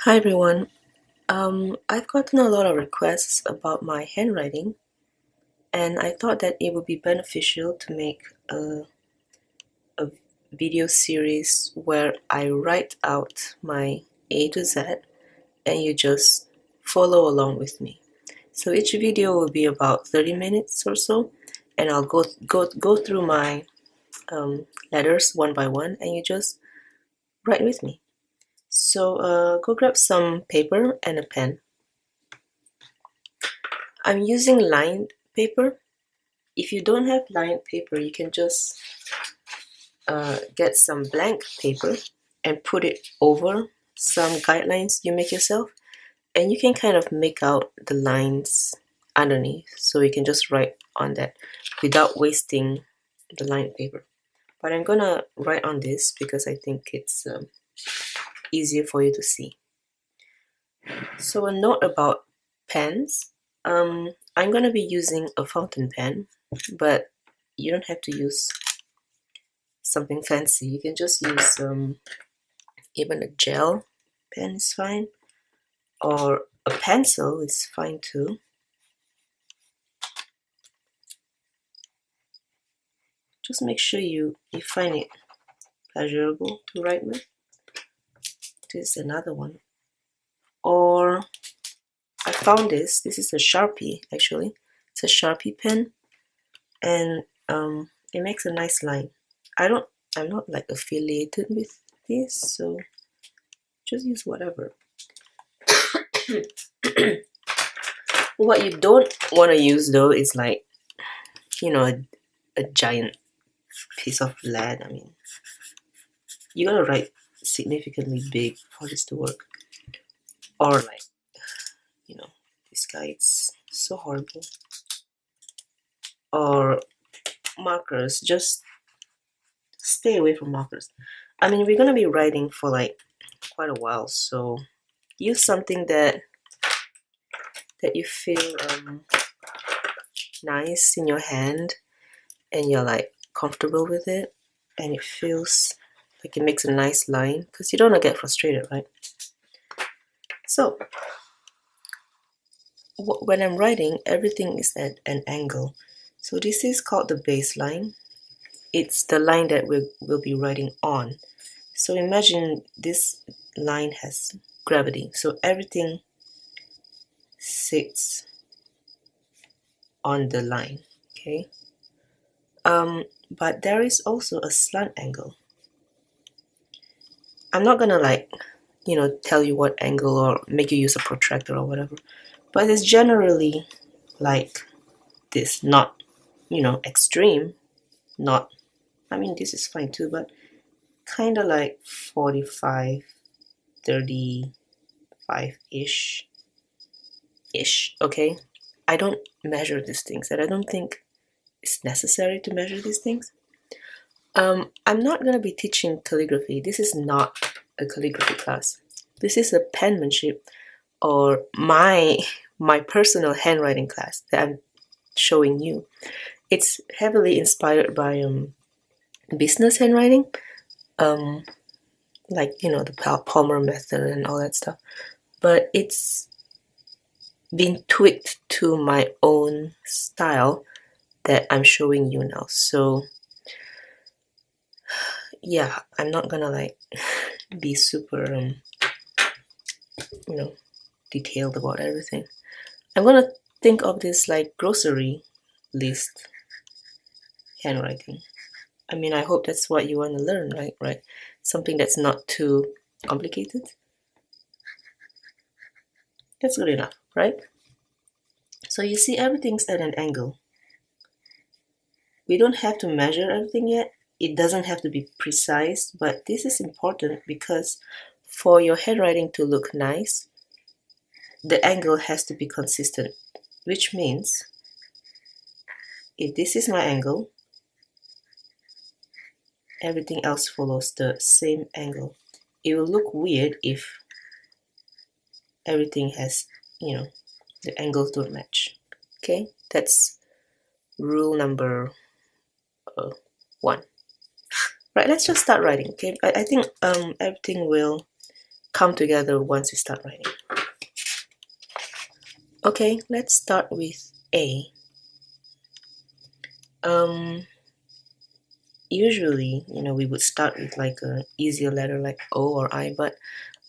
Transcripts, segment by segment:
Hi everyone. I've gotten a lot of requests about my handwriting, and I thought that it would be beneficial to make a video series where I write out my A to Z and you just follow along with me. So each video will be about 30 minutes or so, and I'll go through my letters one by one, and you just write with me. So go grab some paper and a pen. I'm using lined paper. If you don't have lined paper, you can just get some blank paper and put it over some guidelines you make yourself, and you can kind of make out the lines underneath, so you can just write on that without wasting the lined paper. But I'm gonna write on this because I think it's easier for you to see. So a note about pens. I'm gonna be using a fountain pen, but you don't have to use something fancy. You can just use even a gel pen is fine, or a pencil is fine too. Just make sure you find it pleasurable to write with. This is another one. Or I found this. This is a Sharpie actually. It's a Sharpie pen, and it makes a nice line. I'm not like affiliated with this, so just use whatever. What you don't want to use though is like, a giant piece of lead. I mean, you gotta write significantly big for this to work. Or like, this guy, it's so horrible. Or markers, just stay away from markers. I mean, we're gonna be writing for like quite a while, so use something that you feel nice in your hand, and you're like comfortable with it, and it feels like it makes a nice line, because you don't want to get frustrated, right? So when I'm writing, everything is at an angle. So this is called the baseline. It's the line that we'll be writing on. So imagine this line has gravity, so everything sits on the line, okay? But there is also a slant angle. I'm not gonna tell you what angle or make you use a protractor or whatever, but it's generally like this, not extreme, not, I mean, this is fine too, but kind of like 45, 35-ish, okay? I don't measure these things, and I don't think it's necessary to measure these things. I'm not going to be teaching calligraphy. This is not a calligraphy class. This is a penmanship, or my personal handwriting class that I'm showing you. It's heavily inspired by business handwriting, like the Palmer method and all that stuff. But it's been tweaked to my own style that I'm showing you now. So yeah, I'm not gonna like be super detailed about everything. I'm gonna think of this like grocery list handwriting. I mean, I hope that's what you want to learn, right? Something that's not too complicated. That's good enough, right? So you see, everything's at an angle. We don't have to measure everything yet. It doesn't have to be precise, but this is important because for your handwriting to look nice, the angle has to be consistent, which means if this is my angle, everything else follows the same angle. It will look weird if everything has, the angles don't match. Okay, that's rule number 1. Right, let's just start writing. Okay, I think everything will come together once you start writing. Okay, let's start with A. Usually, we would start with like an easier letter like O or I, but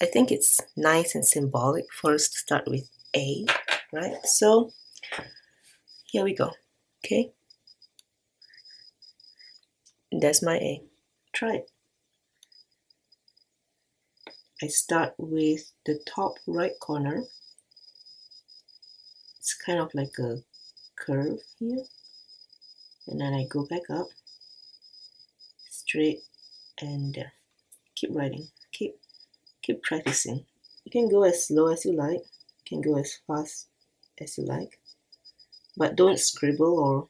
I think it's nice and symbolic for us to start with A, right? So here we go. Okay, that's my A. Try it. I start with the top right corner. It's kind of like a curve here, and then I go back up straight and keep writing. Keep practicing. You can go as slow as you like. You can go as fast as you like, but don't scribble or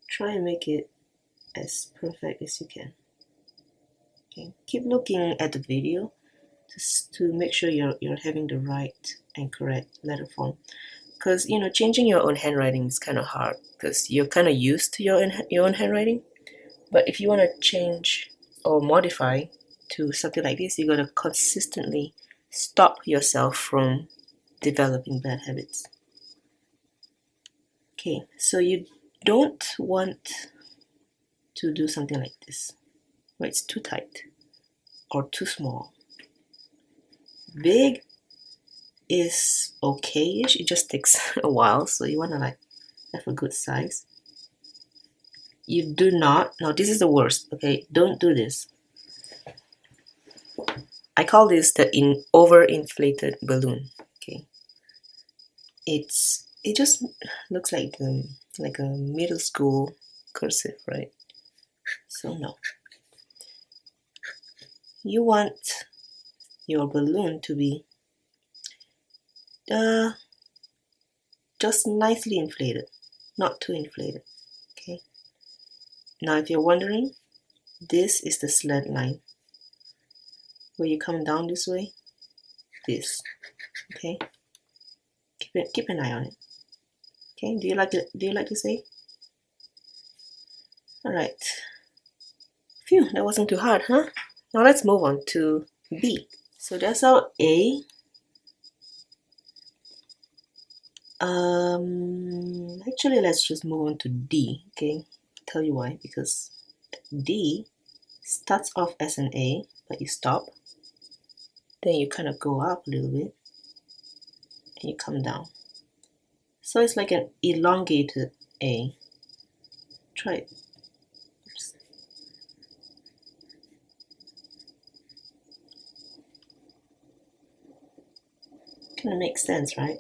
try and make it as perfect as you can. Okay, keep looking at the video to make sure you're having the right and correct letter form, because changing your own handwriting is kind of hard because you're kind of used to your own handwriting. But if you want to change or modify to something like this, you got to consistently stop yourself from developing bad habits. Okay, so you don't want to do something like this where it's too tight or too small. Big is okay-ish, it just takes a while, so you want to like have a good size. You do not, now this is the worst, okay, don't do this. I call this the overinflated balloon. Okay, it just looks like a middle school cursive, right? So no, you want your balloon to be just nicely inflated, not too inflated. Okay, now if you're wondering, this is the slant line where you come down this way. This, okay, keep an eye on it. Okay, do you like to say? All right. Phew, that wasn't too hard, huh? Now let's move on to B. So that's our A. Actually, let's just move on to D, okay? Tell you why, because D starts off as an A, but you stop. Then you kind of go up a little bit, and you come down. So it's like an elongated A. Try it. Oops. Kind of makes sense, right?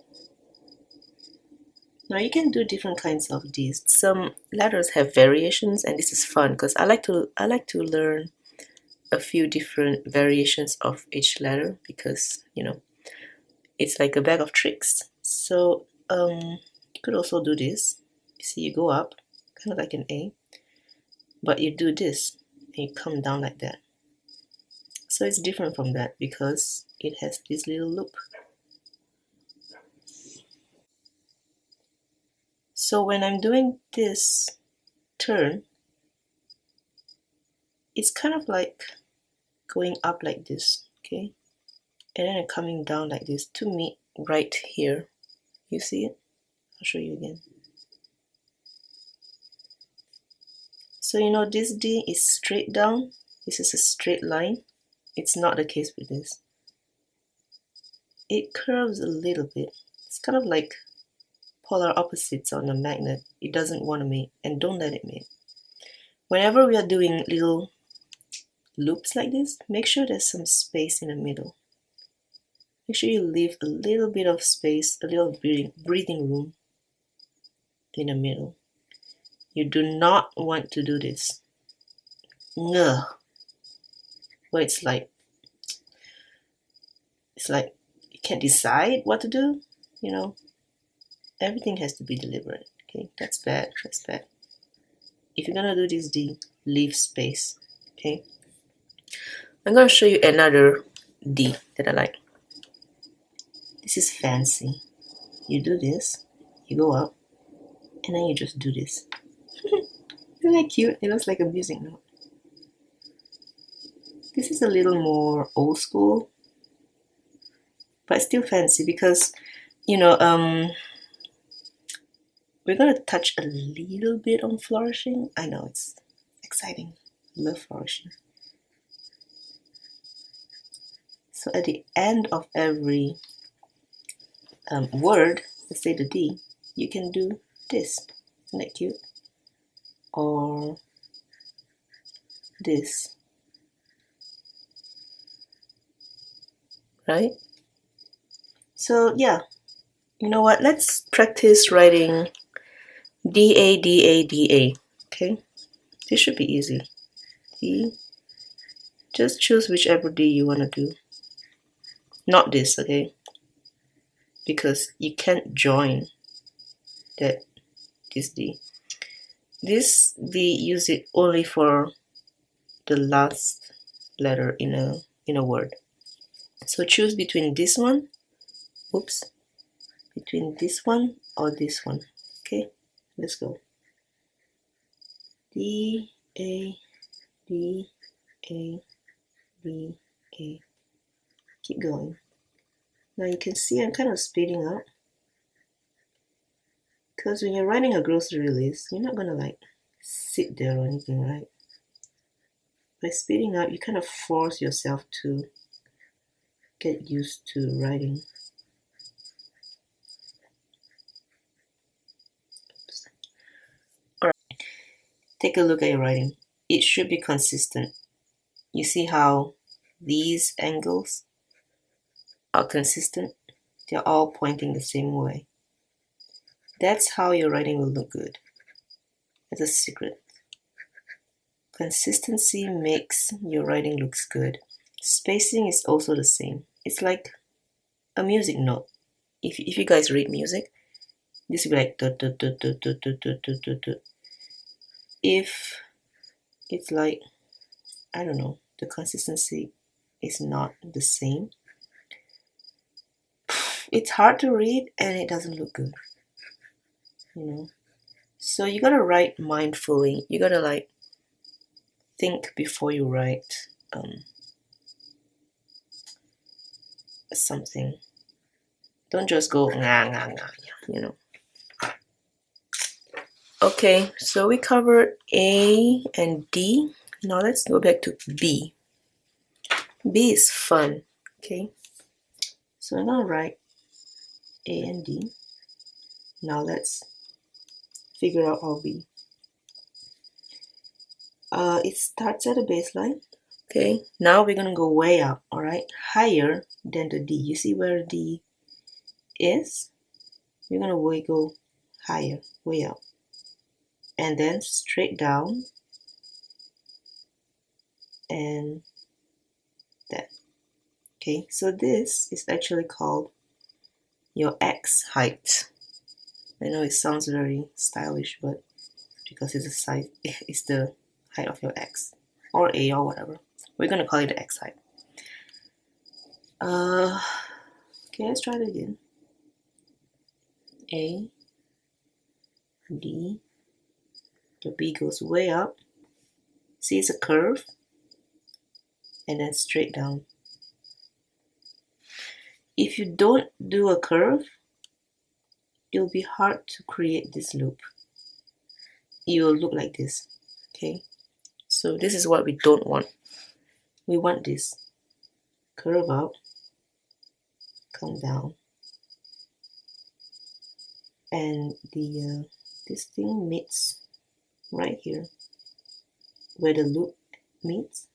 Now you can do different kinds of Ds. Some letters have variations, and this is fun because I like to learn a few different variations of each letter because it's like a bag of tricks. So you could also do this. You see, you go up, kind of like an A, but you do this and you come down like that. So it's different from that because it has this little loop. So when I'm doing this turn, it's kind of like going up like this, okay? And then coming down like this to meet right here. You see it? I'll show you again. So this D is straight down. This is a straight line. It's not the case with this. It curves a little bit. It's kind of like polar opposites on a magnet. It doesn't want to meet, and don't let it meet. Whenever we are doing little loops like this, make sure there's some space in the middle. Make sure you leave a little bit of space, a little breathing room in the middle. You do not want to do this. No. Where it's like you can't decide what to do. Everything has to be deliberate. Okay, that's bad. That's bad. If you're gonna do this D, leave space. Okay. I'm gonna show you another D that I like. This is fancy. You do this, you go up, and then you just do this. Isn't that cute? It looks like a music note. a little more old school, but still fancy because, you know, we're gonna touch a little bit on flourishing. I know it's exciting. Love flourishing. So at the end of every word, let's say the D, you can do this. Isn't that cute? Or this. Right? So yeah, you know what? Let's practice writing D-A, D-A, D-A. Okay? This should be easy. D. Just choose whichever D you want to do. Not this, okay? Because you can't join this D. This D, use it only for the last letter in a word. So choose between this one, oops, between this one or this one. Okay, let's go. D, A, D, A, D, A. Keep going. Now you can see I'm kind of speeding up, because when you're writing a grocery list, you're not gonna like sit there or anything, right? By speeding up, you kind of force yourself to get used to writing. All right, take a look at your writing. It should be consistent. You see how these angles are consistent? They're all pointing the same way. That's how your writing will look good. It's a secret. Consistency makes your writing looks good. Spacing is also the same. It's like a music note. If you guys read music, this will be like dut, dut, dut, dut, dut, dut, dut, dut, dut, dut. If it's like, I don't know, the consistency is not the same, it's hard to read and it doesn't look good, you know. So you gotta write mindfully. You gotta like think before you write something. Don't just go nga nga nga, you know. Okay, so we covered A and D. Now let's go back to B. B is fun. Okay, so I'm gonna write A and D. Now let's figure out our B. It starts at a baseline. Okay, now we're gonna go way up, all right, higher than the D. You see where D is? We're gonna go higher, way up, and then straight down, and that. Okay, so this is actually called your X height. I know it sounds very stylish, but because it's it's the height of your X or A or whatever. We're gonna call it the X height. Okay, let's try it again. A, D, the B goes way up. See, it's a curve, and then straight down. If you don't do a curve, it'll be hard to create this loop. It will look like this, okay? So this is what we don't want. We want this. Curve up, come down, and the this thing meets right here where the loop meets,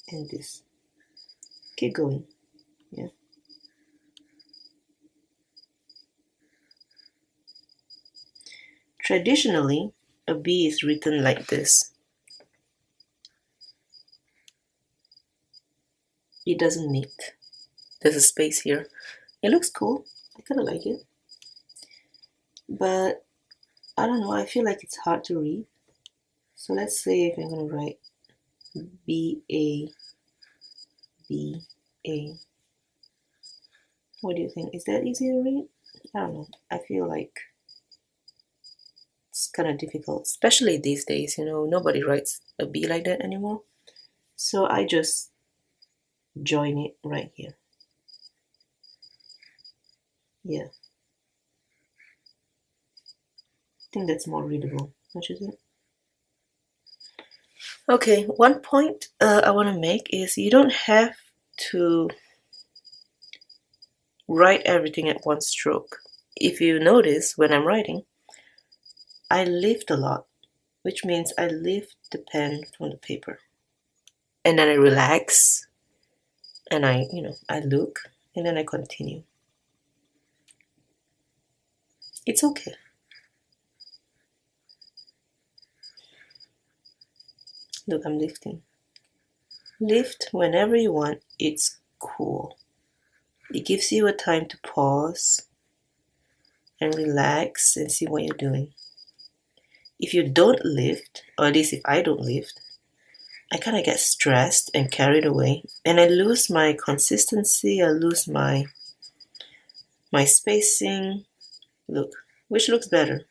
and this. Keep going, yeah. Traditionally, a B is written like this. It doesn't meet. There's a space here. It looks cool. I kind of like it. But I don't know, I feel like it's hard to read. So let's say if I'm going to write B-A, B-A. What do you think? Is that easy to read? I don't know. I feel like it's kind of difficult, especially these days, you know, nobody writes a B like that anymore. So I just join it right here. Yeah. I think that's more readable, don't you think? Okay, one point I want to make is you don't have to write everything at one stroke. If you notice, when I'm writing, I lift a lot, which means I lift the pen from the paper. And then I relax, and I look, and then I continue. It's okay. Look, I'm lifting. Lift whenever you want. It's cool. It gives you a time to pause and relax and see what you're doing. If you don't lift, or at least if I don't lift, I kind of get stressed and carried away, and I lose my consistency. I lose my spacing. Look, which looks better,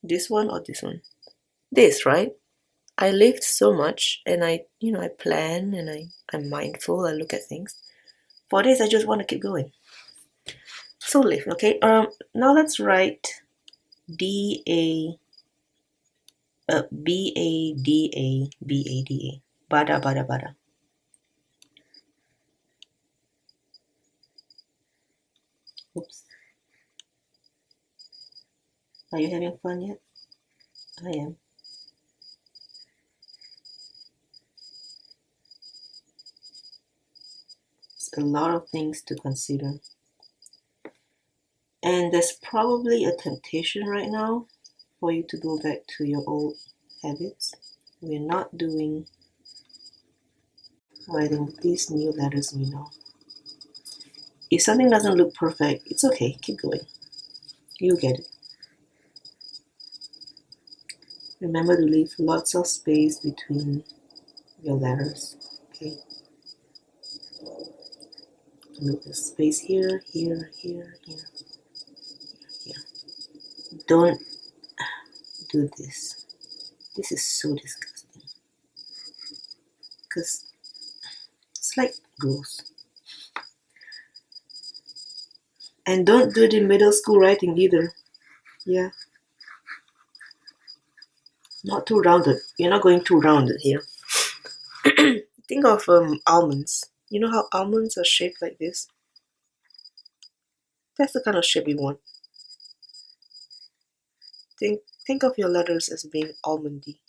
this one or this one? This, right? I lift so much, and I plan, and I'm mindful. I look at things. For this, I just want to keep going. So lift, okay. Now let's write D-A, B-A-D-A, B-A-D-A. Bada, bada, bada. Oops. Are you having fun yet? I am. There's a lot of things to consider. And there's probably a temptation right now for you to go back to your old habits. We're not doing writing these new letters we know. If something doesn't look perfect, it's okay. Keep going. You'll get it. Remember to leave lots of space between your letters. Okay. Look, there's space here, here, here, here, here. Don't do this. This is so disgusting. Because it's like gross. And don't do the middle school writing either. Yeah. Not too rounded. You're not going too rounded here. Think of almonds. You know how almonds are shaped like this? That's the kind of shape you want. Think of your letters as being almondy.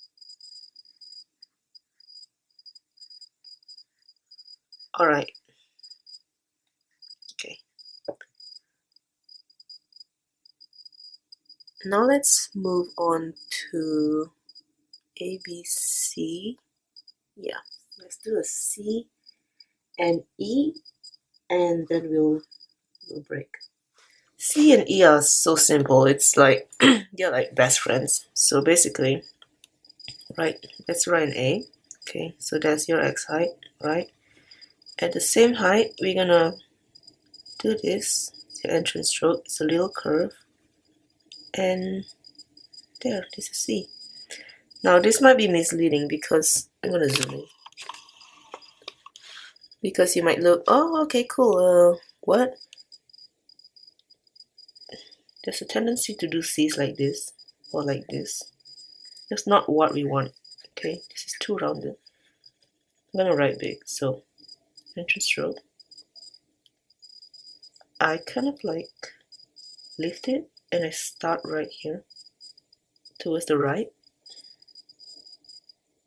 Alright. Okay. Now let's move on to A, B, C. Yeah. Let's do a C and E, and then we'll break. C and E are so simple. It's like they're like best friends. So basically, right, let's write an A. Okay, so that's your X height, right? At the same height, we're gonna do this. The entrance stroke. It's a little curve, and there, this is C. Now this might be misleading because I'm gonna zoom in. Because you might look, oh, okay, cool. What? There's a tendency to do C's like this or like this. That's not what we want. Okay, this is too rounded. I'm gonna write big. So entrance stroke. I kind of like lift it and I start right here towards the right,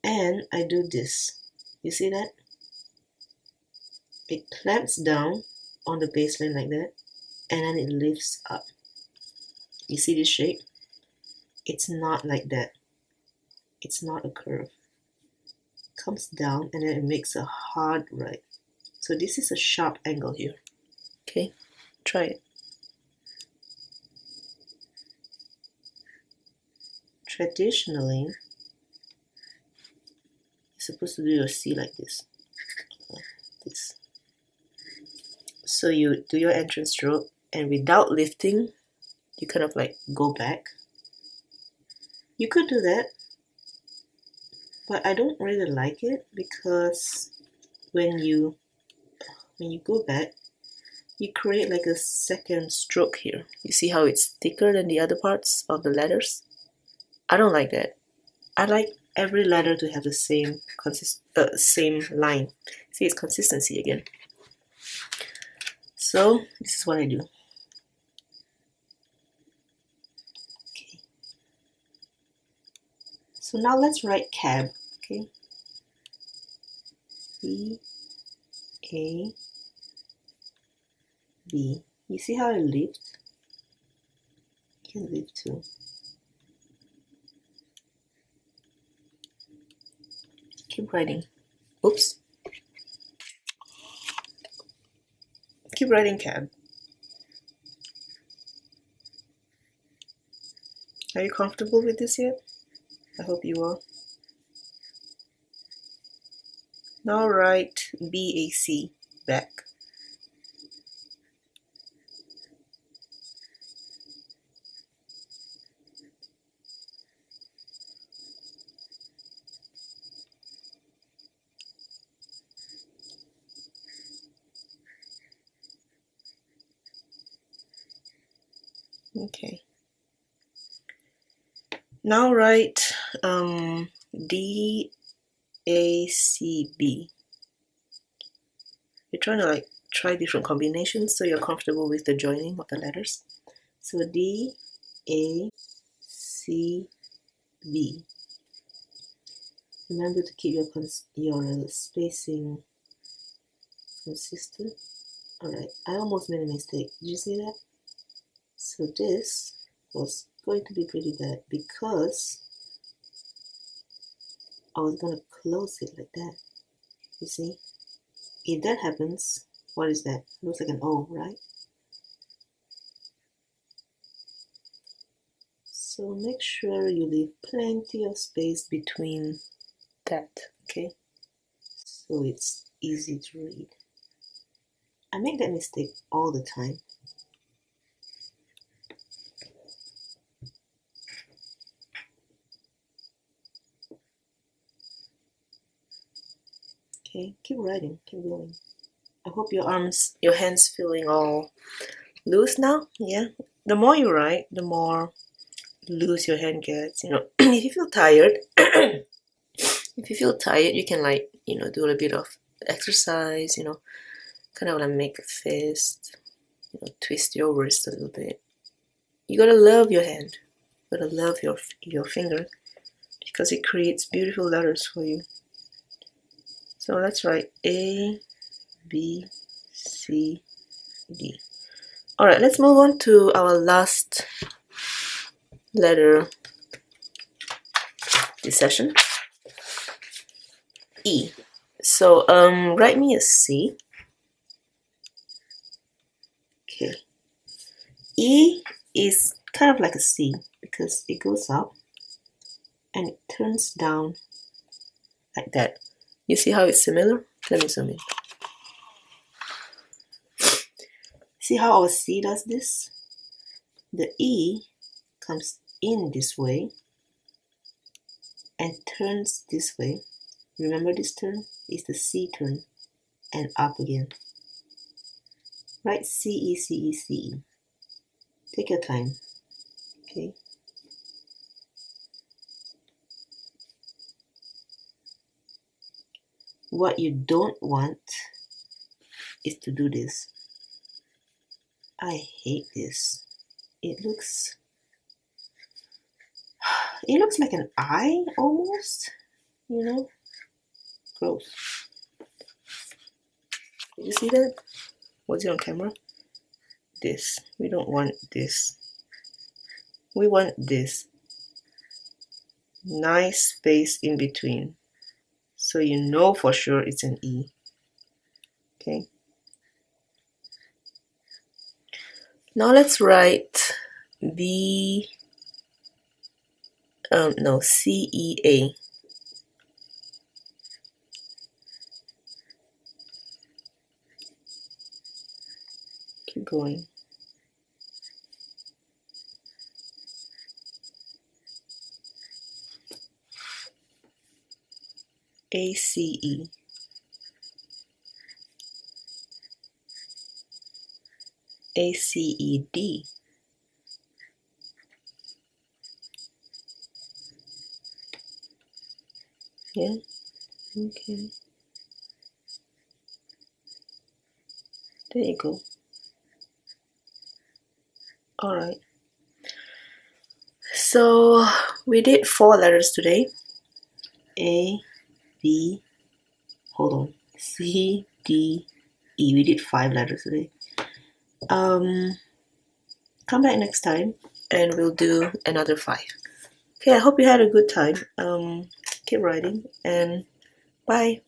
and I do this. You see that? It clamps down on the baseline like that, and then it lifts up. You see this shape? It's not like that. It's not a curve. It comes down and then it makes a hard right. So this is a sharp angle here. Okay, try it. Traditionally, you're supposed to do your C like this. This. So you do your entrance stroke, and without lifting, you kind of like go back. You could do that, but I don't really like it because when you when you go back, you create like a second stroke here. You see how it's thicker than the other parts of the letters? I don't like that. I like every letter to have the same same line. See, it's consistency again. So this is what I do. Okay. So now let's write cab. Okay. C A B. You see how I lift? You can lift too. Keep writing. Oops. Keep writing cab. Are you comfortable with this yet? I hope you are. Now write BAC, back. Okay. Now write DACB. You're trying to like try different combinations so you're comfortable with the joining of the letters. So DACB. Remember to keep your spacing consistent. Alright, I almost made a mistake. Did you see that? So this was going to be pretty bad because I was going to close it like that. You see? If that happens, what is that? It looks like an O, right? So make sure you leave plenty of space between that, okay? So it's easy to read. I make that mistake all the time. Okay, keep writing, keep going. I hope your hands feeling all loose now. Yeah, the more you write, the more loose your hand gets. You know, if you feel tired, you can like do a little bit of exercise. Kind of like make a fist. Twist your wrist a little bit. You gotta love your hand. You gotta love your finger because it creates beautiful letters for you. So let's write A, B, C, D. All right, let's move on to our last letter this session, E. So write me a C. Okay. E is kind of like a C because it goes up and it turns down like that. You see how it's similar? Let me zoom in. See how our C does this? The E comes in this way and turns this way. Remember this turn? It's the C turn and up again. Write C-E, C-E, C-E. Take your time, okay? What you don't want is to do this. I hate this. It looks like an eye almost, gross. Did you see that? Was it on camera? This. We don't want this. We want this. Nice space in between. So you know for sure it's an E. Okay. Now let's write CEA. Keep going. ACE. A, C, E, D. Yeah, okay. There you go. Alright. So we did 4 letters today. A, B, hold on. C, D, E. We did 5 letters today. Come back next time and we'll do another 5. Okay, I hope you had a good time. Keep writing and bye.